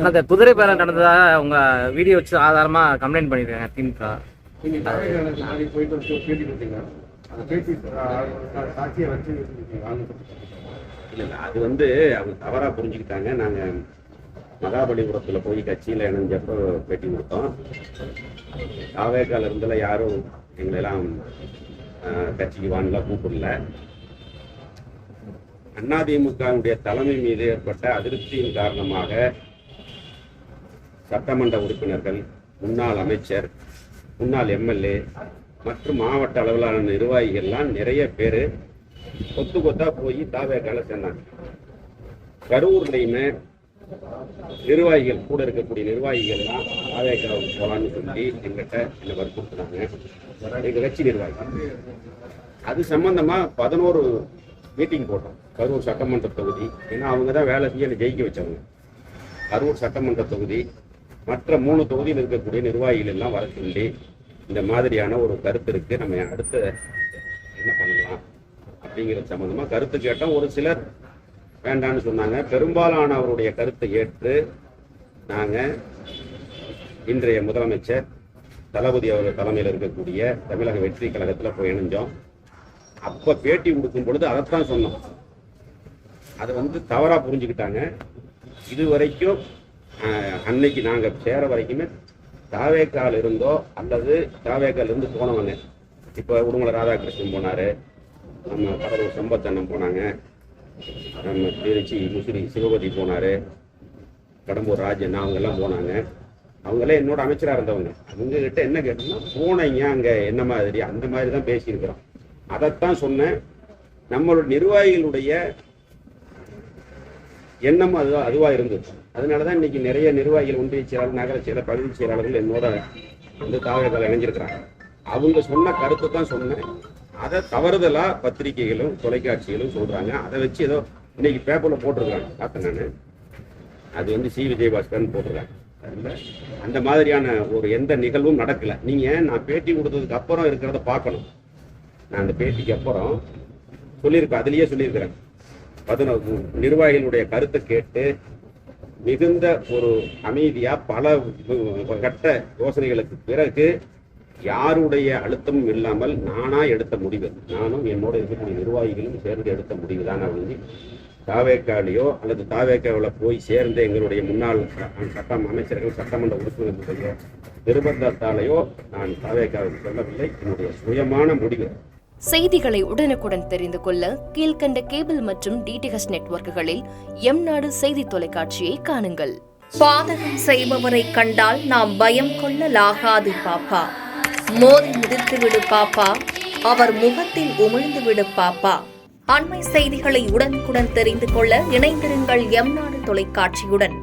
அந்த குதிரை பேரம் நடந்ததா உங்க வீடியோ வச்சு ஆதாரமா கம்ப்ளைண்ட் பண்ணிருக்காங்க திமுக. போயிட்டு பேட்டி கொடுத்தீங்க, அந்த பேட்டி சாட்சியை வச்சு இல்லை அது அவங்க தவறா புரிஞ்சுக்கிட்டாங்க. நாங்க மகாபலிபுரத்துல போய் கட்சியில இணைஞ்சப்போ பேட்டி கொடுத்தோம். தாவேக்கால இருந்தல யாரும் எங்களெல்லாம் கட்சிக்கு வானலாம் கூப்பிடல. அதிமுகவுடைய தலைமை மீது ஏற்பட்ட அதிருப்தியின் காரணமாக சட்டமன்ற உறுப்பினர்கள், முன்னாள் அமைச்சர், முன்னாள் எம்எல்ஏ மற்றும் மாவட்ட அளவிலான நிர்வாகிகள்லாம் நிறைய பேர் கொத்து கொத்தா போய் தாவேக்கால சேர்ந்தாங்க. கரூர்லையுமே நிர்வாகிகள், கூட இருக்கக்கூடிய நிர்வாகிகள் எல்லாம் தாவேக்காவுக்கு போலான்னு சொல்லி எங்கிட்ட என்ன வற்புறுத்தினாங்க, எங்க கட்சி நிர்வாகிகள். அது சம்பந்தமா 11 மீட்டிங் போட்டோம். கரூர் சட்டமன்ற தொகுதி, ஏன்னா அவங்க தான் வேலை செய்ய ஜெயிக்க வச்சவங்க. கரூர் சட்டமன்ற தொகுதி மற்ற 3 தொகுதியில் இருக்கக்கூடிய நிர்வாகிகள் எல்லாம் வர சொல்லி இந்த மாதிரியான ஒரு கருத்து இருக்கு, நம்ம அடுத்து என்ன பண்ணலாம் அப்படிங்கிறது சம்பந்தமா கருத்து கேட்டோம். ஒரு சிலர் வேண்டான்னு சொன்னாங்க. பெரும்பாலான அவருடைய கருத்தை ஏற்று நாங்க இன்றைய முதலமைச்சர் தளபதி அவர்கள் தலைமையில் இருக்கக்கூடிய தமிழக வெற்றி கழகத்தில் போய் இணைஞ்சோம். அப்ப பேட்டி கொடுக்கும் பொழுது அதைத்தான் சொன்னோம். அதை தவறா புரிஞ்சுக்கிட்டாங்க. இது வரைக்கும் அன்னைக்கு நாங்க சேர வரைக்குமே தாவேக்கால் இருந்தோ அல்லது தாவேக்கால் இருந்து போனவங்க, இப்ப உடுமலை ராதாகிருஷ்ணன் போனாரு, நம்ம கடலூர் சம்பத்தண்ணன் போனாங்க, நம்ம திருச்சி முசிறி சிவபதி போனாரு, கடம்பூர் ராஜன் அவங்க எல்லாம் போனாங்க. அவங்களே என்னோட அமைச்சராக இருந்தவங்க. அவங்க கிட்ட என்ன கேட்டோம்னா, போனீங்க அங்க என்ன மாதிரி, அந்த மாதிரி தான் பேசியிருக்கிறோம். அதைத்தான் சொன்னேன். நம்மளோட நிர்வாகிகளுடைய எண்ணம் அதுவா இருந்தது. அதனாலதான் இன்னைக்கு நிறைய நிர்வாகிகள், ஒன்றிய செயலாளர், நகர செயலர், பகுதி செயலாளர்கள் என்னோட தாவேக்கால இணைஞ்சிருக்கிறாங்க. அவங்க சொன்ன கருத்தை தான் சொன்னேன். அதை தவறுதலா பத்திரிகைகளும் தொலைக்காட்சிகளும் சொல்றாங்க. அதை வச்சு ஏதோ இன்னைக்கு பேப்பர்ல போட்டிருக்காங்க, பார்த்தேன் நான். அது சி விஜயபாஸ்கர்னு போட்டிருக்காங்க. அந்த மாதிரியான ஒரு எந்த நிகழ்வும் நடக்கல. நீங்க நான் பேட்டி கொடுத்ததுக்கு அப்புறம் இருக்கிறத பார்க்கணும். நான் அந்த பேட்டிக்கு அப்புறம் சொல்லியிருக்கேன், அதுலயே சொல்லியிருக்கிறேன். 11 நிர்வாகிகளுடைய கருத்தை கேட்டு மிகுந்த ஒரு அமைதியா பல கட்ட யோசனைகளுக்கு பிறகு யாருடைய அழுத்தமும் இல்லாமல் நானா எடுத்த முடிவு, நானும் என்னோட இருக்கக்கூடிய நிர்வாகிகளும் சேர்ந்து எடுத்த முடிவு தான். அப்படின்னு தாவேக்காலையோ அல்லது தாவேக்காவில் போய் சேர்ந்த எங்களுடைய முன்னாள் அமைச்சர்கள், சட்டமன்ற உறுப்பினர்களுடைய நிர்பந்தத்தாலேயோ நான் தாவேக்காவுக்கு சொல்லவில்லை. என்னுடைய சுயமான முடிவு. செய்திகளை உடனுக்குடன் தெரிந்து கொள்ள கீழ்கண்ட கேபிள் மற்றும் டிடிஹெச் நெட்வொர்க்குகளில் எம்நாடு செய்தி தொலைக்காட்சியை காணுங்கள். பாதகம் செய்பவரை கண்டால் நாம் பயம் கொள்ளலாகாது பாப்பா. மோதி மிதித்துவிடு பாப்பா, அவர் முகத்தில் உமிழ்ந்துவிடு பாப்பா. அண்மை செய்திகளை உடனுக்குடன் தெரிந்து கொள்ள இணைந்திருங்கள் எம்நாடு தொலைக்காட்சியுடன்.